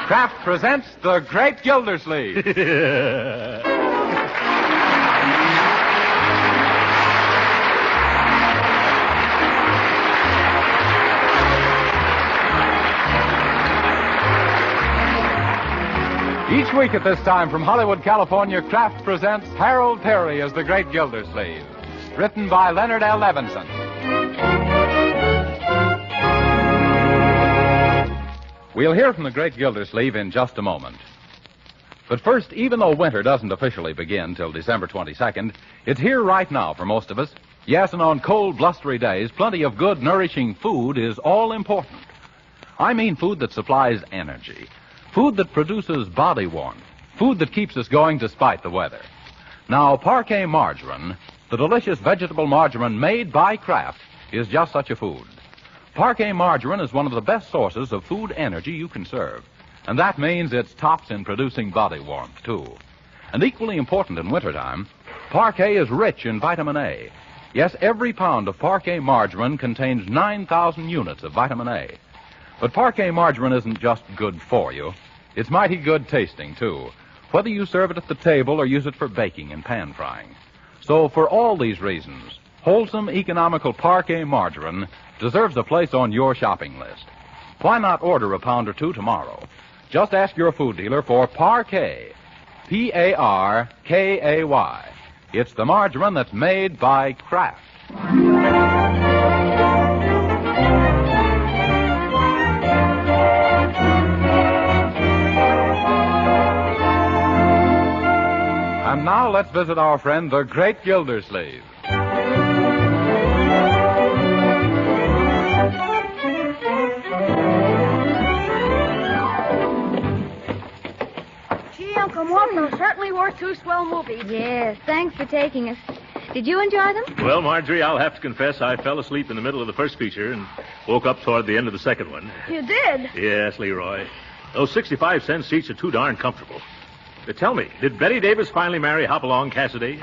Kraft presents The Great Gildersleeve. Each week at this time from Hollywood, California, Kraft presents Harold Peary as The Great Gildersleeve. Written by Leonard L. Levinson. We'll hear from The Great Gildersleeve in just a moment. But first, even though winter doesn't officially begin till December 22nd, it's here right now for most of us. Yes, and on cold, blustery days, plenty of good, nourishing food is all important. I mean food that supplies energy. Food that produces body warmth. Food that keeps us going despite the weather. Now, Parque margarine, the delicious vegetable margarine made by Kraft, is just such a food. Parque margarine is one of the best sources of food energy you can serve. And that means it's tops in producing body warmth, too. And equally important in wintertime, Parque is rich in vitamin A. Yes, every pound of Parque margarine contains 9,000 units of vitamin A. But Parque margarine isn't just good for you. It's mighty good tasting, too, whether you serve it at the table or use it for baking and pan frying. So for all these reasons, wholesome, economical Parque margarine deserves a place on your shopping list. Why not order a pound or two tomorrow? Just ask your food dealer for Parque, P-A-R-K-A-Y. It's the margarine that's made by Kraft. And now let's visit our friend, the Great Gildersleeve. Gee, Uncle Mort, those certainly were two swell movies. Yes, thanks for taking us. Did you enjoy them? Well, Marjorie, I'll have to confess I fell asleep in the middle of the first feature and woke up toward the end of the second one. You did? Yes, Leroy. Those 65-cent seats are too darn comfortable. Tell me, did Betty Davis finally marry Hopalong Cassidy?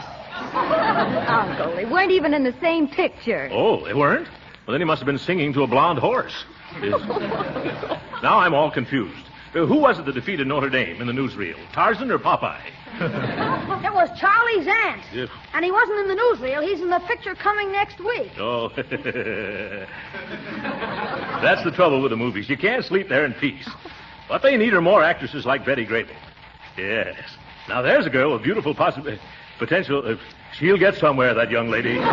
Uncle, they weren't even in the same picture. Oh, they weren't? Well, then he must have been singing to a blonde horse. Now I'm all confused. Who was it that defeated Notre Dame in the newsreel? Tarzan or Popeye? It was Charlie's aunt. Yes. And he wasn't in the newsreel. He's in the picture coming next week. Oh. That's the trouble with the movies. You can't sleep there in peace. What they need are more actresses like Betty Grable. Yes. Now, there's a girl with beautiful potential. She'll get somewhere, that young lady. Well,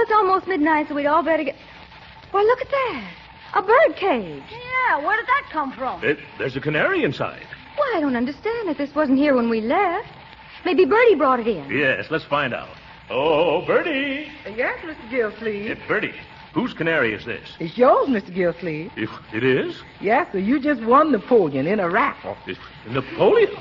it's almost midnight, so we'd all better get... Well, look at that. A bird cage. Yeah, where did that come from? There's a canary inside. Well, I don't understand it. This wasn't here when we left. Maybe Bertie brought it in. Yes, let's find out. Oh, Bertie. Yes, Mr. Gildersleeve. Bertie, whose canary is this? It's yours, Mr. Gildersleeve. It is? Yes, sir. You just won Napoleon in a raffle. Napoleon?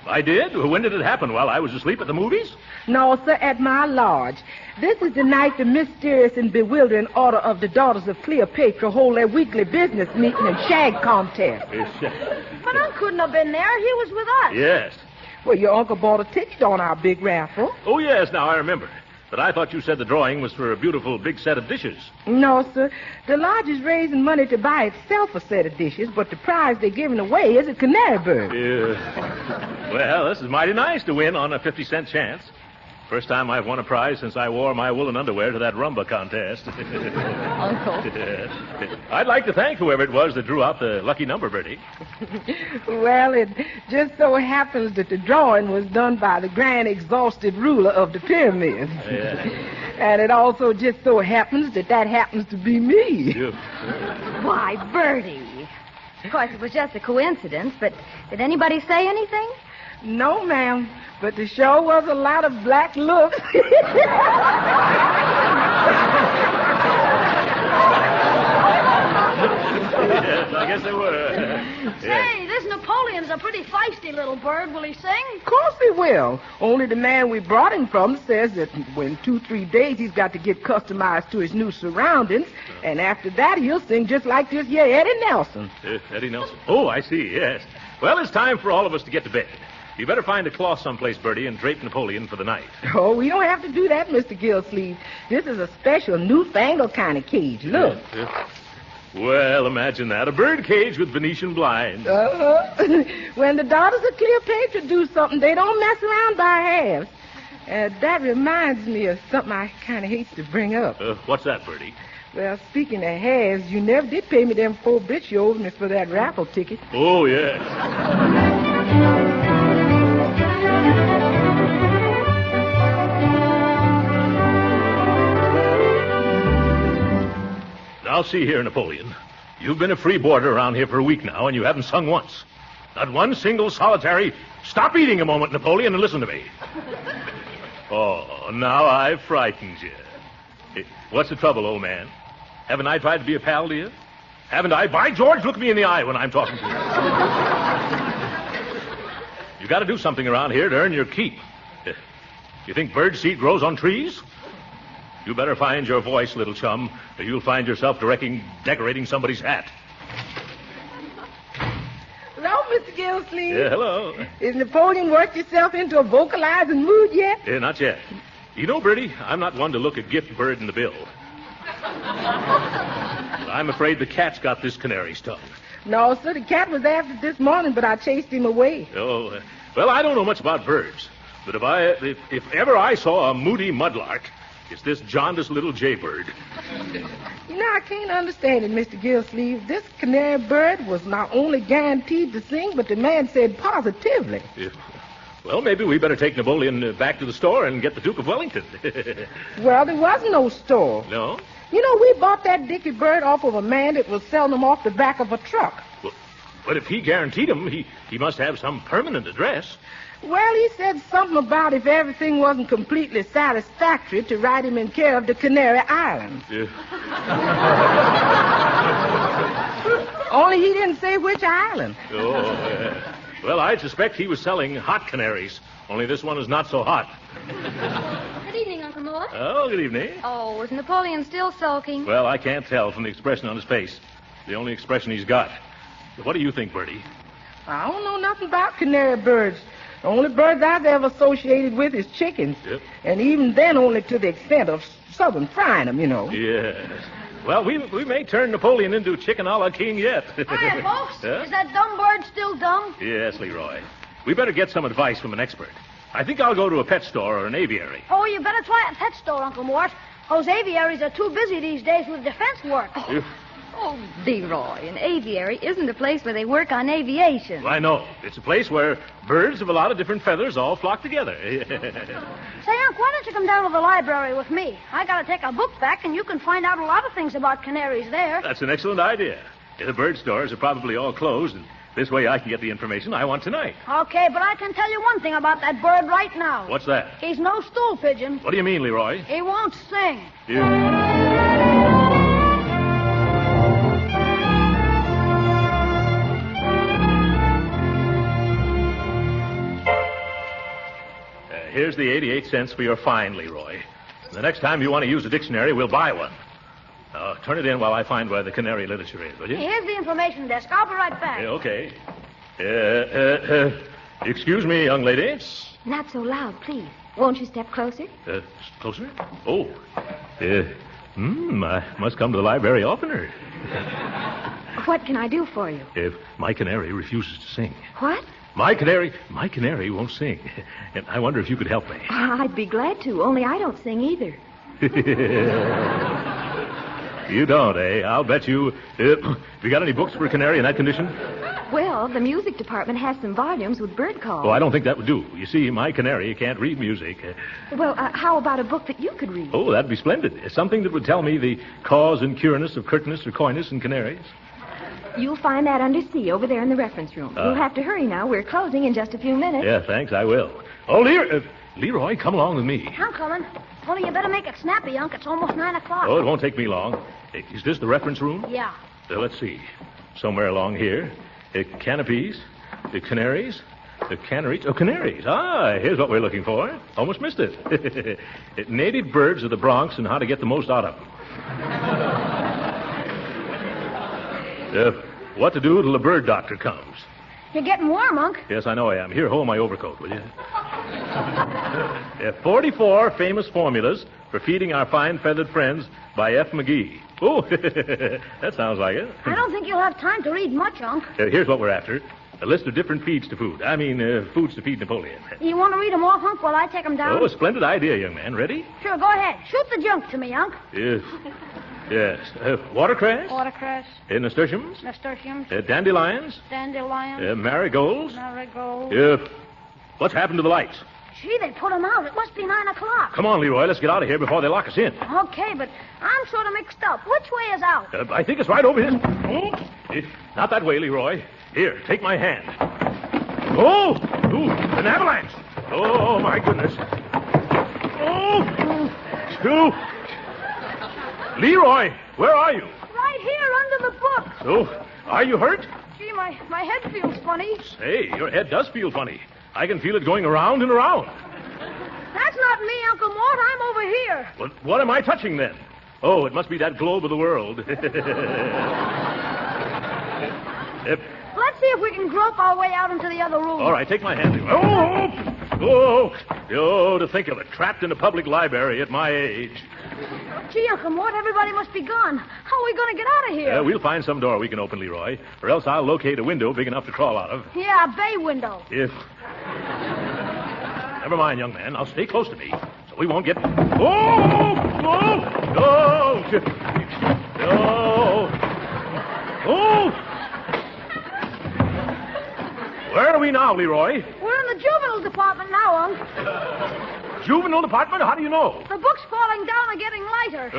I did? When did it happen? While I was asleep at the movies? No, sir, at my lodge. This is the night the mysterious and bewildering order of the Daughters of Cleopatra hold their weekly business meeting and shag contest. But Unc couldn't have been there. He was with us. Yes. Well, your uncle bought a ticket on our big raffle. Oh, yes, now I remember. But I thought you said the drawing was for a beautiful big set of dishes. No, sir. The lodge is raising money to buy itself a set of dishes, but the prize they're giving away is a canary bird. Well, this is mighty nice to win on a 50-cent chance. First time I've won a prize since I wore my woolen underwear to that rumba contest. Uncle. I'd like to thank whoever it was that drew out the lucky number, Bertie. Well, it just so happens that the drawing was done by the grand exhausted ruler of the pyramids. Yeah. And it also just so happens that happens to be me. Why, Bertie. Of course, it was just a coincidence, but did anybody say anything? No, ma'am, but the show was a lot of black looks. Yes, I guess they were. Say, this Napoleon's a pretty feisty little bird. Will he sing? Of course he will. Only the man we brought him from says that in 2-3 days he's got to get customized to his new surroundings, and after that he'll sing just like this here Eddie Nelson. Eddie Nelson? Oh, I see, yes. Well, it's time for all of us to get to bed. You better find a cloth someplace, Bertie, and drape Napoleon for the night. Oh, we don't have to do that, Mr. Gildersleeve. This is a special, newfangled kind of cage. Look. Well, imagine that. A bird cage with Venetian blinds. When the daughters of Cleopatra do something, they don't mess around by halves. That reminds me of something I kind of hate to bring up. What's that, Bertie? Well, speaking of halves, you never did pay me them 4 bits you owed me for that raffle ticket. Oh, yes. Now, see here, Napoleon. You've been a free boarder around here for a week now, and you haven't sung once. Not one single solitary... Stop eating a moment, Napoleon, and listen to me. Oh, now I've frightened you. What's the trouble, old man? Haven't I tried to be a pal to you? Haven't I? By George, look me in the eye when I'm talking to you. You got to do something around here to earn your keep. You think bird seed grows on trees? You better find your voice, little chum, or you'll find yourself decorating somebody's hat. Hello, Mr. Gildersleeve. Yeah, hello. Is Napoleon worked himself into a vocalizing mood yet? Yeah, not yet. You know, Bertie, I'm not one to look a gift bird in the bill. I'm afraid the cat's got this canary stung. No, sir, the cat was after this morning, but I chased him away. Oh, well, I don't know much about birds, but if ever I saw a moody mudlark, it's this jaundiced little jaybird. You know, I can't understand it, Mr. Gildersleeve. This canary bird was not only guaranteed to sing, but the man said positively. Well, maybe we better take Napoleon back to the store and get the Duke of Wellington. Well, there was no store. No? You know, we bought that dicky bird off of a man that was selling them off the back of a truck. Well, but if he guaranteed him, he must have some permanent address. Well, he said something about if everything wasn't completely satisfactory to write him in care of the Canary Islands. Yeah. Only he didn't say which island. Oh, well, I suspect he was selling hot canaries, only this one is not so hot. Good evening, Uncle Mort. Oh, good evening. Oh, is Napoleon still sulking? Well, I can't tell from the expression on his face. The only expression he's got. What do you think, Bertie? I don't know nothing about canary birds. The only birds I've ever associated with is chickens. Yep. And even then only to the extent of southern frying them, you know. Yes. Well, we may turn Napoleon into chicken a la king yet. Hiya, folks. Huh? Is that dumb bird still dumb? Yes, Leroy. We better get some advice from an expert. I think I'll go to a pet store or an aviary. Oh, you better try a pet store, Uncle Mort. Those aviaries are too busy these days with defense work. Oh, Leroy, an aviary isn't a place where they work on aviation. Well, I know. It's a place where birds of a lot of different feathers all flock together. Say, Unc, why don't you come down to the library with me? I gotta take a book back, and you can find out a lot of things about canaries there. That's an excellent idea. The bird stores are probably all closed, and this way I can get the information I want tonight. Okay, but I can tell you one thing about that bird right now. What's that? He's no stool pigeon. What do you mean, Leroy? He won't sing. Here's the 88 cents for your fine, Leroy. The next time you want to use a dictionary, we'll buy one. Turn it in while I find where the canary literature is, will you? Here's the information desk. I'll be right back. Okay. Excuse me, young lady. Not so loud, please. Won't you step closer? Closer? Oh. I must come to the library oftener. What can I do for you? If my canary refuses to sing. What? My canary won't sing. And I wonder if you could help me. I'd be glad to, only I don't sing either. You don't, eh? I'll bet you. Have you got any books for a canary in that condition? Well, the music department has some volumes with bird calls. Oh, I don't think that would do. You see, my canary can't read music. Well, how about a book that you could read? Oh, that'd be splendid. Something that would tell me the cause and cureness of curtness or coyness in canaries. You'll find that under C over there in the reference room. You'll have to hurry now. We're closing in just a few minutes. Yeah, thanks, I will. Oh, Leroy, come along with me. I'm coming. Only you better make it snappy, Unc. It's almost 9 o'clock. Oh, it won't take me long. Is this the reference room? Yeah. Let's see. Somewhere along here. Canopies. The canaries. The canaries. Oh, canaries. Ah, here's what we're looking for. Almost missed it. Native birds of the Bronx and how to get the most out of them. What to do till the bird doctor comes. You're getting warm, Unc. Yes, I know I am. Here, hold my overcoat, will you? 44 famous formulas for feeding our fine feathered friends by F. McGee. Oh, that sounds like it. I don't think you'll have time to read much, Unc. Here's what we're after. A list of different foods to feed Napoleon. You want to read them off, Unc, while I take them down? Oh, a splendid idea, young man. Ready? Sure, go ahead. Shoot the junk to me, Unc. Yes. Yes. Watercress? Watercress. Nasturtiums? Nasturtiums. Dandelions? Dandelions. Marigolds? Marigolds. What's happened to the lights? Gee, they put them out. It must be 9 o'clock. Come on, Leroy. Let's get out of here before they lock us in. Okay, but I'm sort of mixed up. Which way is out? I think it's right over here. Not that way, Leroy. Here, take my hand. Oh! Ooh, an avalanche! Oh, my goodness. Oh! Leroy, where are you? Right here under the book. Oh, are you hurt? Gee, my head feels funny. Say, your head does feel funny. I can feel it going around and around. That's not me, Uncle Mort. I'm over here. Well, what am I touching then? Oh, it must be that globe of the world. Let's see if we can grope our way out into the other room. All right, take my hand. Oh, to think of it, trapped in a public library at my age. Gee, Uncle Mort, everybody must be gone. How are we going to get out of here? We'll find some door we can open, Leroy, or else I'll locate a window big enough to crawl out of. Yeah, a bay window. Never mind, young man. Now stay close to me, so we won't get... Oh! Where are we now, Leroy? We're in the juvenile department now, Unc. Juvenile department? How do you know? The books falling down are getting lighter.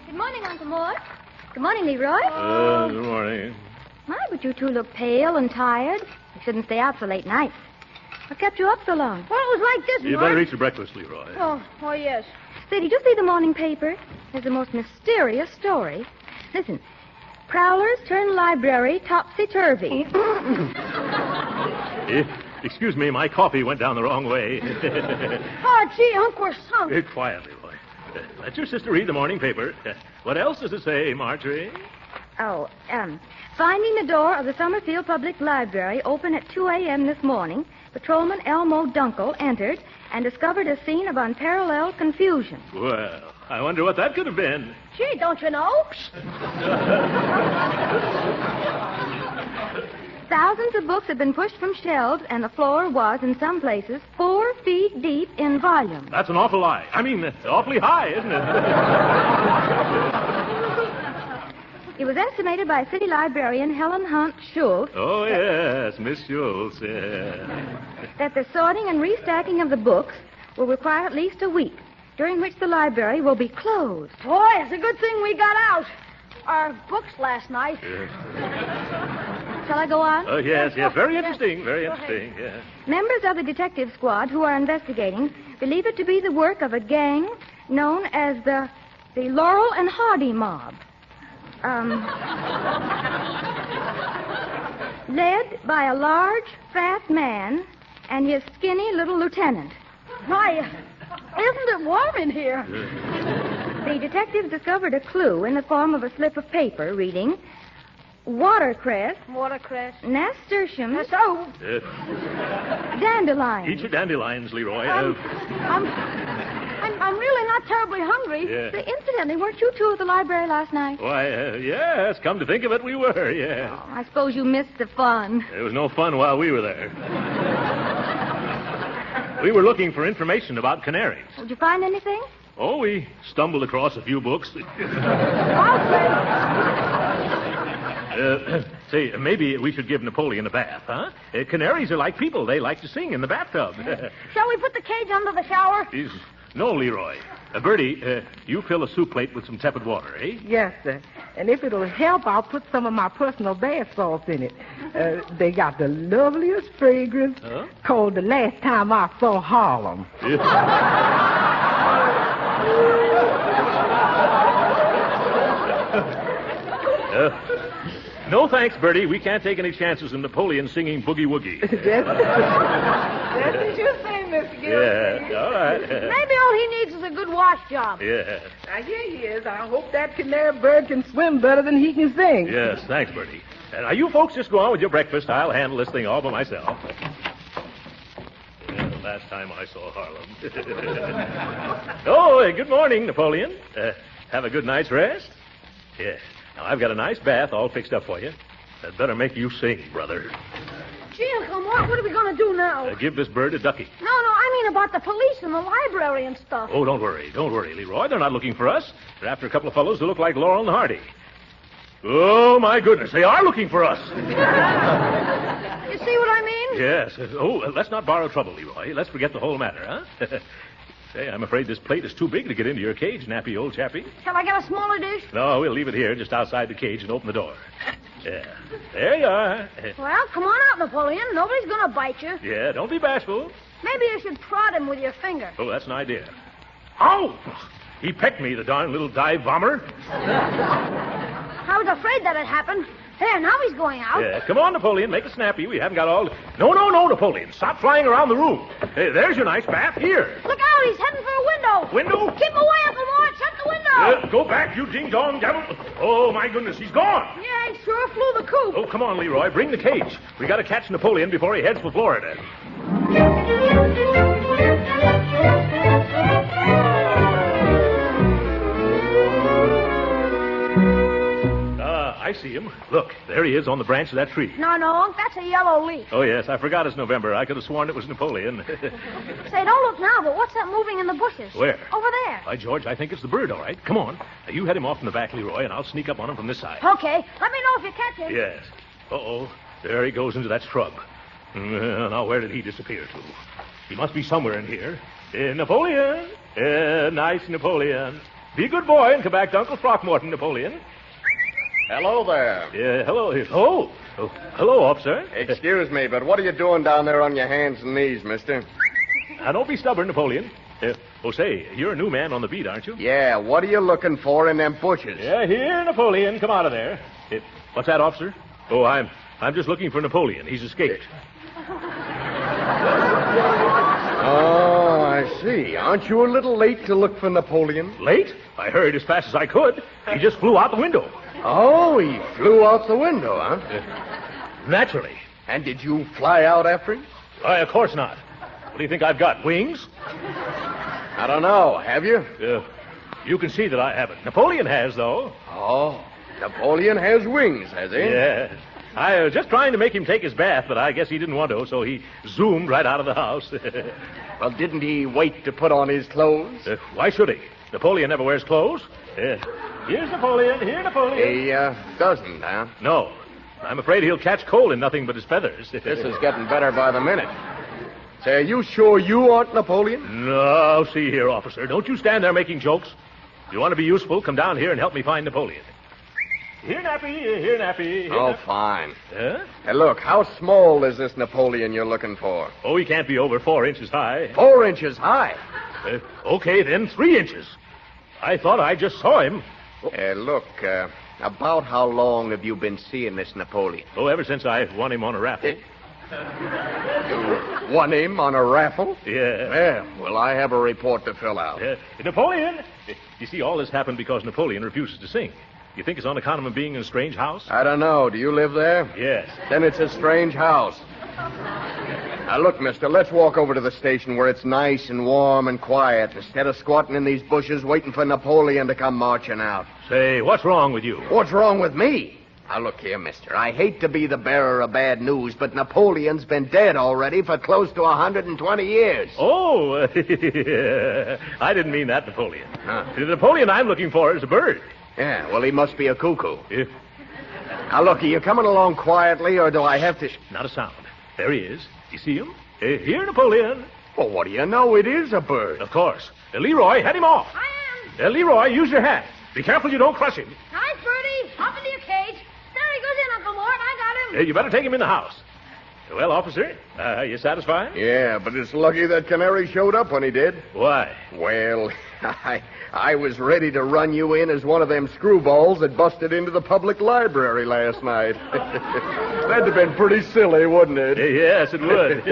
Good morning, Uncle Mort. Good morning, Leroy. Good morning. My, but you two look pale and tired. You shouldn't stay out so late nights. What kept you up so long? Well, it was like this, You Mort. better eat your breakfast, Leroy. Oh, yes. Say, did you see the morning paper? There's the most mysterious story. Listen. Prowlers turn library topsy-turvy. Excuse me, my coffee went down the wrong way. Oh, gee, Unc, we're sunk. Quiet, Leroy. Let your sister read the morning paper. What else does it say, Marjorie? Oh, finding the door of the Summerfield Public Library open at 2 a.m. this morning, Patrolman Elmo Dunkel entered and discovered a scene of unparalleled confusion. Well, I wonder what that could have been. Gee, don't you know? Thousands of books had been pushed from shelves, and the floor was, in some places, 4 feet deep in volume. That's an awful lie. I mean, awfully high, isn't it? It was estimated by city librarian Helen Hunt Schultz. Oh, yes, Miss Schultz, yeah. That the sorting and restacking of the books will require at least a week, during which the library will be closed. Boy, it's a good thing we got out. Our books last night. Shall I go on? Oh, yes. Very interesting, very interesting, yeah. Members of the detective squad who are investigating believe it to be the work of a gang known as the Laurel and Hardy Mob. Led by a large, fat man and his skinny little lieutenant. My, isn't it warm in here? The detectives discovered a clue in the form of a slip of paper reading, watercress, nasturtiums, dandelions. Eat your dandelions, Leroy. I'm really not terribly hungry. Yeah. Say, incidentally, weren't you two at the library last night? Why, yes, come to think of it, we were, yeah. Oh, I suppose you missed the fun. There was no fun while we were there. We were looking for information about canaries. Did you find anything? Oh, we stumbled across a few books. Say, maybe we should give Napoleon a bath, huh? Canaries are like people. They like to sing in the bathtub. Shall we put the cage under the shower? No, Leroy. Bertie, you fill a soup plate with some tepid water, eh? Yes, sir. And if it'll help, I'll put some of my personal bath salts in it. They got the loveliest fragrance called The Last Time I Saw Harlem. No thanks, Bertie. We can't take any chances in Napoleon singing Boogie Woogie. That's what you say, Mr. Gildersleeve. Yeah, all right. Maybe all he needs is a good wash job. Yeah. Now, here he is. I hope that canary bird can swim better than he can sing. Yes, thanks, Bertie. Now, you folks just go on with your breakfast. I'll handle this thing all by myself. The last time I saw Harlem. Good morning, Napoleon. Have a good night's rest? Yes. Now, I've got a nice bath all fixed up for you. That better make you sing, brother. Gee, Uncle Mort, what are we going to do now? Give this bird a ducky. No, I mean about the police and the library and stuff. Oh, don't worry, Leroy. They're not looking for us. They're after a couple of fellows who look like Laurel and Hardy. Oh, my goodness, they are looking for us. You see what I mean? Yes. Oh, let's not borrow trouble, Leroy. Let's forget the whole matter, huh? Say, I'm afraid this plate is too big to get into your cage, nappy old chappie. Shall I get a smaller dish? No, we'll leave it here just outside the cage and open the door. Yeah. There you are. Well, come on out, Napoleon. Nobody's going to bite you. Yeah, don't be bashful. Maybe you should prod him with your finger. Oh, that's an idea. Ow! He pecked me, the darn little dive bomber. I was afraid that'd happen. There, now he's going out. Yeah, come on, Napoleon. Make it snappy. We haven't got all... No, Napoleon. Stop flying around the room. There's your nice bath. Here. Look out, he's heading for a window. Window? Keep away, Uncle Mort. Shut the window. Go back, you ding-dong devil. Oh, my goodness, he's gone. Yeah, he sure flew the coop. Oh, come on, Leroy. Bring the cage. We got to catch Napoleon before he heads for Florida. I see him. Look, there he is on the branch of that tree. No, Unc, that's a yellow leaf. Oh, yes, I forgot it's November. I could have sworn it was Napoleon. Say, don't look now, but what's that moving in the bushes? Where? Over there. By George, I think it's the bird, all right. Come on. Now, you head him off in the back, Leroy, and I'll sneak up on him from this side. Okay. Let me know if you catch him. Yes. Uh-oh. There he goes into that scrub. Now, where did he disappear to? He must be somewhere in here. Napoleon. Nice Napoleon. Be a good boy and come back to Uncle Throckmorton, Napoleon. Hello there. Hello. Oh, hello, officer. Excuse me, but what are you doing down there on your hands and knees, mister? Now, don't be stubborn, Napoleon. Say, you're a new man on the beat, aren't you? Yeah, what are you looking for in them bushes? Yeah, here, Napoleon. Come out of there. What's that, officer? Oh, I'm just looking for Napoleon. He's escaped. Oh, I see. Aren't you a little late to look for Napoleon? Late? I hurried as fast as I could. He just flew out the window. Oh, he flew out the window, huh? Naturally. And did you fly out after him? Why, of course not. What do you think I've got, wings? I don't know. Have you? You can see that I haven't. Napoleon has, though. Oh, Napoleon has wings, has he? Yeah. I was just trying to make him take his bath, but I guess he didn't want to, so he zoomed right out of the house. Well, didn't he wait to put on his clothes? Why should he? Napoleon never wears clothes. Here's Napoleon. Here, Napoleon. He doesn't, huh? No. I'm afraid he'll catch cold in nothing but his feathers. This is getting better by the minute. Say, are you sure you aren't Napoleon? No, see here, officer. Don't you stand there making jokes. If you want to be useful, come down here and help me find Napoleon. Here, Nappy. Here, Nappy. Here, Oh, fine. Huh? Hey, look, how small is this Napoleon you're looking for? Oh, he can't be over 4 inches high. 4 inches high. Okay, then 3 inches. I thought I just saw him. Look, about how long have you been seeing this Napoleon? Oh, ever since I won him on a raffle. You won him on a raffle? Yeah. Well, I have a report to fill out. Napoleon! You see, all this happened because Napoleon refuses to sing. You think it's on account of him being in a strange house? I don't know. Do you live there? Yes. Then it's a strange house. Now, look, mister, let's walk over to the station where it's nice and warm and quiet instead of squatting in these bushes waiting for Napoleon to come marching out. Say, what's wrong with you? What's wrong with me? Now, look here, mister. I hate to be the bearer of bad news, but Napoleon's been dead already for close to 120 years. Oh, I didn't mean that, Napoleon. Huh? The Napoleon I'm looking for is a bird. Yeah, well, he must be a cuckoo. Yeah. Now, look, are you coming along quietly, or do I have to... Not a sound. There he is. You see him? Here, Napoleon. Well, what do you know? It is a bird. Of course. Leroy, head him off. I am. Leroy, use your hat. Be careful you don't crush him. Nice, Bertie. Hop into your cage. There he goes in, Uncle Mort. I got him. You better take him in the house. Well, officer, you satisfied? Yeah, but it's lucky that Canary showed up when he did. Why? Well, I was ready to run you in as one of them screwballs that busted into the public library last night. That'd have been pretty silly, wouldn't it? Yes, it would.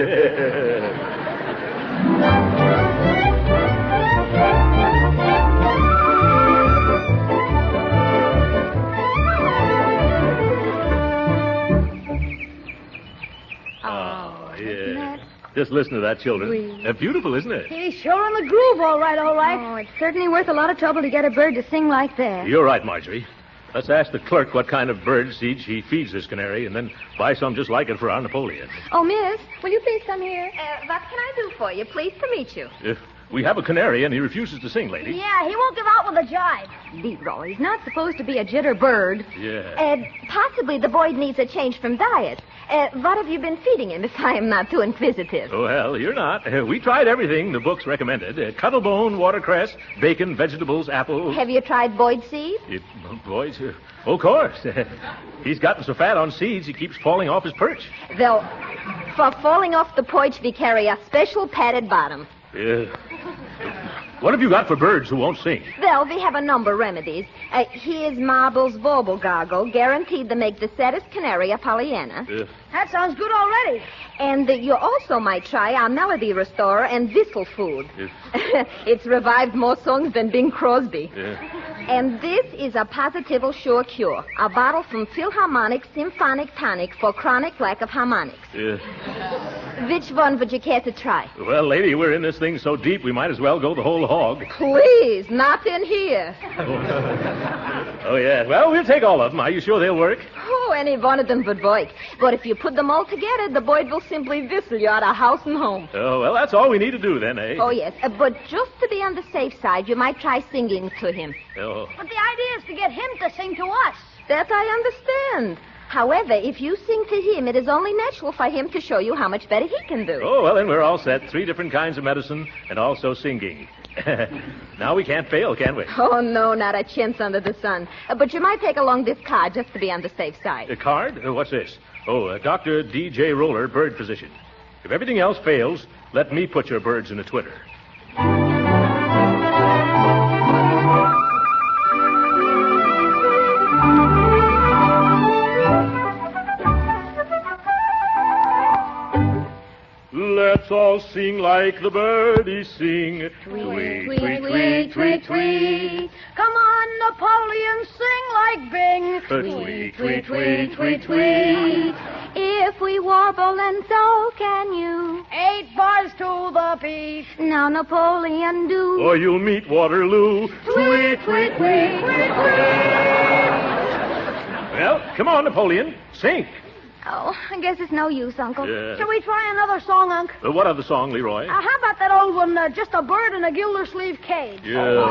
Just listen to that, children. Beautiful, isn't it? He's sure in the groove, all right, all right. Oh, it's certainly worth a lot of trouble to get a bird to sing like that. You're right, Marjorie. Let's ask the clerk what kind of bird seed she feeds this canary, and then buy some just like it for our Napoleon. Oh, miss, will you please come here? What can I do for you? Pleased to meet you. We have a canary, and he refuses to sing, lady. Yeah, he won't give out with a jibe. Leroy, he's not supposed to be a jitter bird. Yeah. Possibly the boy needs a change from diet. What have you been feeding him, if I am not too inquisitive? Oh, well, you're not. We tried everything the books recommended. Cuttlebone, watercress, bacon, vegetables, apple. Have you tried Boyd seed? Boys, of course. He's gotten so fat on seeds, he keeps falling off his perch. Though, for falling off the porch, we carry a special padded bottom. What have you got for birds who won't sing? Well, we have a number of remedies. Here's Marble's Bauble Gargle, guaranteed to make the saddest canary a Pollyanna. That sounds good already. And you also might try our Melody Restorer and Whistle Food. It's revived more songs than Bing Crosby. And this is a Positival Sure Cure, a bottle from Philharmonic Symphonic Tonic for chronic lack of harmonics. Which one would you care to try? Well, lady, we're in this thing so deep we might as well go the whole hog. Please, not in here. Oh, yeah. Well, we'll take all of them. Are you sure they'll work? Oh, any one of them would work. But if you put them all together, the boy will simply whistle you out of house and home. Oh, well, that's all we need to do then, eh? Oh, yes. But just to be on the safe side, you might try singing to him. Oh. But the idea is to get him to sing to us. That I understand. However, if you sing to him, it is only natural for him to show you how much better he can do. Oh, well, then we're all set. 3 different kinds of medicine and also singing. Now we can't fail, can we? Oh, no, not a chance under the sun. But you might take along this card just to be on the safe side. A card? What's this? Oh, Dr. D.J. Roller, bird physician. If everything else fails, let me put your birds in a twitter. Let's all sing like the birdies sing. Tweet, tweet, tweet, tweet, tweet. Come on, Napoleon, sing like Bing. Tweet, tweet, tweet, tweet, tweet. If we warble, and so can you. 8 bars to the piece. Now, Napoleon, do. Or you'll meet Waterloo. Tweet, tweet, tweet, tweet, tweet. Well, come on, Napoleon. Sing. Oh, I guess it's no use, Uncle. Yeah. Shall we try another song, Unc? What other song, Leroy? How about that old one, just a bird in a Gildersleeve cage? Yeah.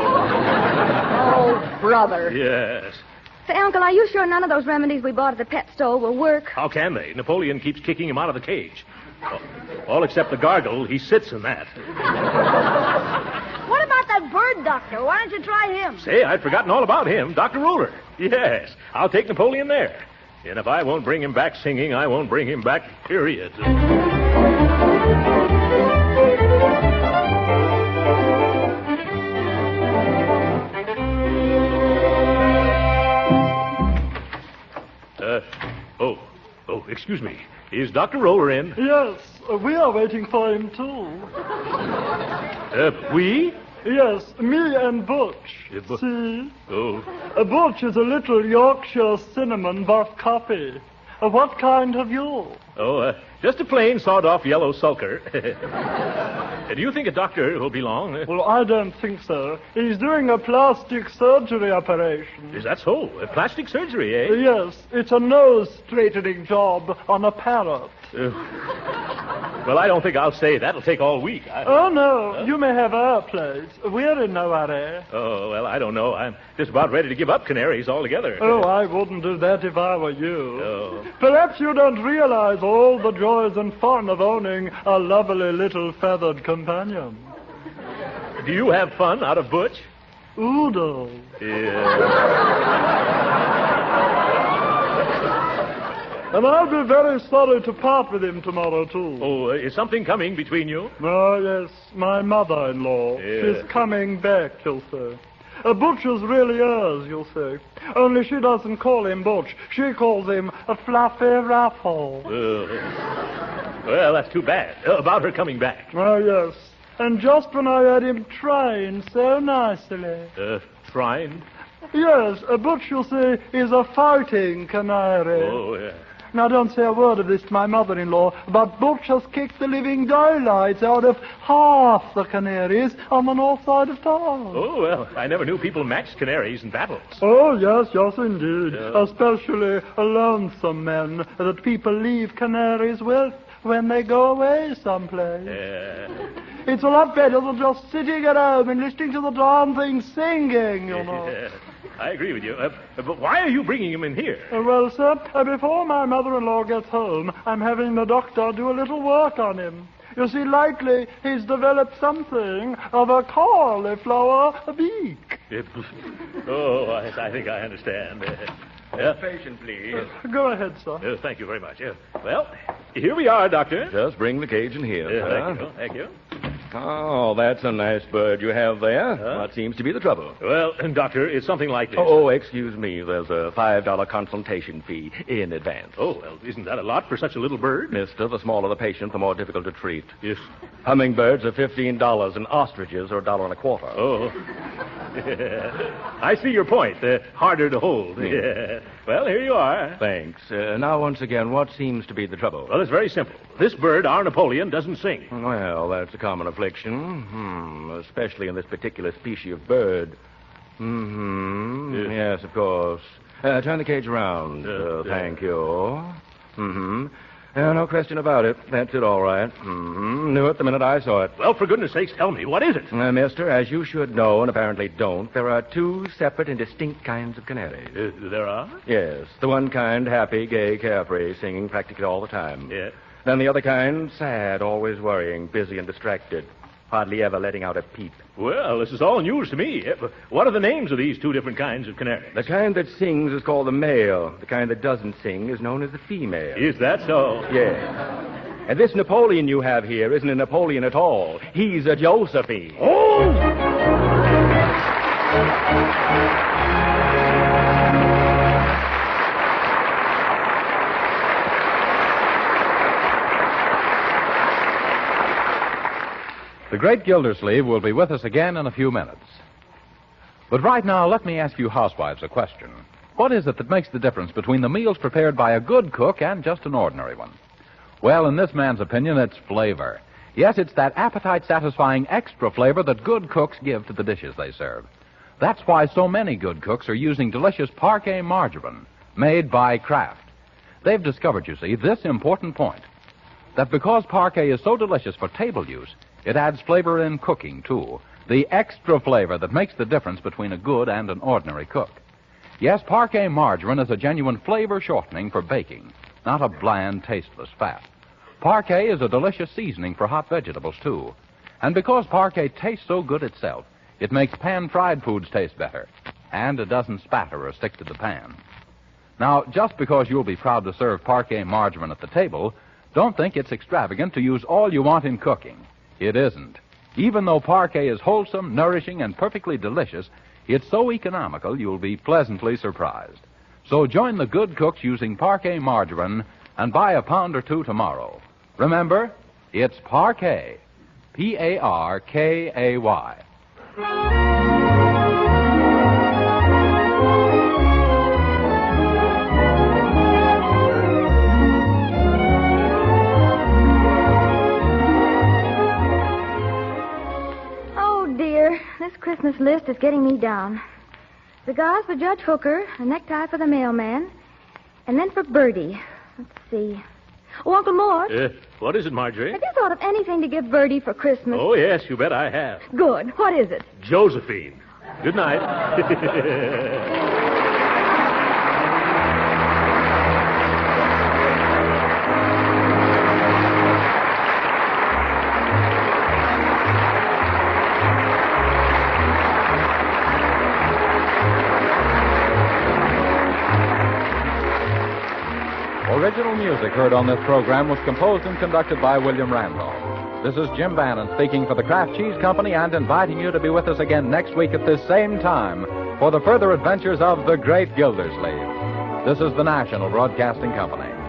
Oh, brother. Yes. Say, Uncle, are you sure none of those remedies we bought at the pet store will work? How can they? Napoleon keeps kicking him out of the cage. All except the gargle. He sits in that. What about that bird doctor? Why don't you try him? Say, I'd forgotten all about him. Dr. Roller. Yes. I'll take Napoleon there. And if I won't bring him back singing, I won't bring him back, period. Excuse me. Is Dr. Roller in? Yes, we are waiting for him, too. We? Yes, me and Butch. See? Oh. Butch is a little Yorkshire cinnamon buff coffee. What kind have you? Oh, just a plain sawed-off yellow sulker. Do you think a doctor will be long? Well, I don't think so. He's doing a plastic surgery operation. Is that so? A plastic surgery, eh? Yes, it's a nose-straightening job on a parrot. Well, I don't think I'll stay. That'll take all week. Oh, no. You may have our place. We're in no hurry. Oh, well, I don't know. I'm just about ready to give up canaries altogether. Oh, I wouldn't do that if I were you. Oh. Perhaps you don't realize all the joys and fun of owning a lovely little feathered companion. Do you have fun out of Butch? Oodle. Yeah. And I'll be very sorry to part with him tomorrow, too. Oh, is something coming between you? Oh, yes, my mother-in-law. Yes. She's coming back, you'll say. Butch is really hers, you'll say. Only she doesn't call him Butch. She calls him a fluffy ruffle. Well, that's too bad. About her coming back. Oh, yes. And just when I had him trained so nicely. Trained? Yes, Butch, you'll see, is a fighting canary. Oh, yeah. Now, don't say a word of this to my mother-in-law, but Butch has kicked the living daylights out of half the canaries on the north side of town. Oh, well, I never knew people matched canaries in battles. Oh, yes, indeed. Especially lonesome men that people leave canaries with when they go away someplace. It's a lot better than just sitting at home and listening to the darn thing singing, you know. I agree with you. But why are you bringing him in here? Well, sir, before my mother-in-law gets home, I'm having the doctor do a little work on him. You see, lately, he's developed something of a cauliflower beak. Oh, I think I understand. Patient, please. Go ahead, sir. Thank you very much. Well, here we are, Doctor. Just bring the cage in here, sir. Thank you. Oh, that's a nice bird you have there. What seems to be the trouble? Well, Doctor, it's something like this. Oh, excuse me. There's a $5 consultation fee in advance. Oh, well, isn't that a lot for such a little bird? Mister, the smaller the patient, the more difficult to treat. Yes. Hummingbirds are $15 and ostriches are $1.25. Oh. I see your point. Harder to hold. Well, here you are. Thanks. Now, once again, what seems to be the trouble? Well, it's very simple. This bird, our Napoleon, doesn't sing. Well, that's a common affliction. Especially in this particular species of bird. Yes, of course. Turn the cage around. Thank you. No question about it. That's it, all right. Knew it the minute I saw it. Well, for goodness sakes, tell me, what is it? Mister, as you should know and apparently don't, there are two separate and distinct kinds of canaries. There are? Yes. The one kind, happy, gay, carefree, singing practically all the time. Yeah. Then the other kind, sad, always worrying, busy and distracted, hardly ever letting out a peep. Well, this is all news to me. What are the names of these two different kinds of canaries? The kind that sings is called the male. The kind that doesn't sing is known as the female. Is that so? Yes. And this Napoleon you have here isn't a Napoleon at all. He's a Josephine. Oh! The Great Gildersleeve will be with us again in a few minutes. But right now, let me ask you housewives a question. What is it that makes the difference between the meals prepared by a good cook and just an ordinary one? Well, in this man's opinion, it's flavor. Yes, it's that appetite-satisfying extra flavor that good cooks give to the dishes they serve. That's why so many good cooks are using delicious Parque margarine, made by Kraft. They've discovered, you see, this important point, that because Parque is so delicious for table use, it adds flavor in cooking, too. The extra flavor that makes the difference between a good and an ordinary cook. Yes, Parque margarine is a genuine flavor shortening for baking, not a bland, tasteless fat. Parque is a delicious seasoning for hot vegetables, too. And because Parque tastes so good itself, it makes pan-fried foods taste better. And it doesn't spatter or stick to the pan. Now, just because you'll be proud to serve Parque margarine at the table, don't think it's extravagant to use all you want in cooking. It isn't. Even though Parque is wholesome, nourishing, and perfectly delicious, it's so economical you'll be pleasantly surprised. So join the good cooks using Parque margarine and buy a pound or two tomorrow. Remember, it's Parque. P-A-R-K-A-Y. This Christmas list is getting me down. Cigars for Judge Hooker, a necktie for the mailman, and then for Bertie. Let's see. Oh, Uncle Mort. What is it, Marjorie? Have you thought of anything to give Bertie for Christmas? Oh, yes, you bet I have. Good. What is it? Josephine. Good night. Original heard on this program was composed and conducted by William Randolph. This is Jim Bannon speaking for the Kraft Cheese Company and inviting you to be with us again next week at this same time for the further adventures of the Great Gildersleeve. This is the National Broadcasting Company.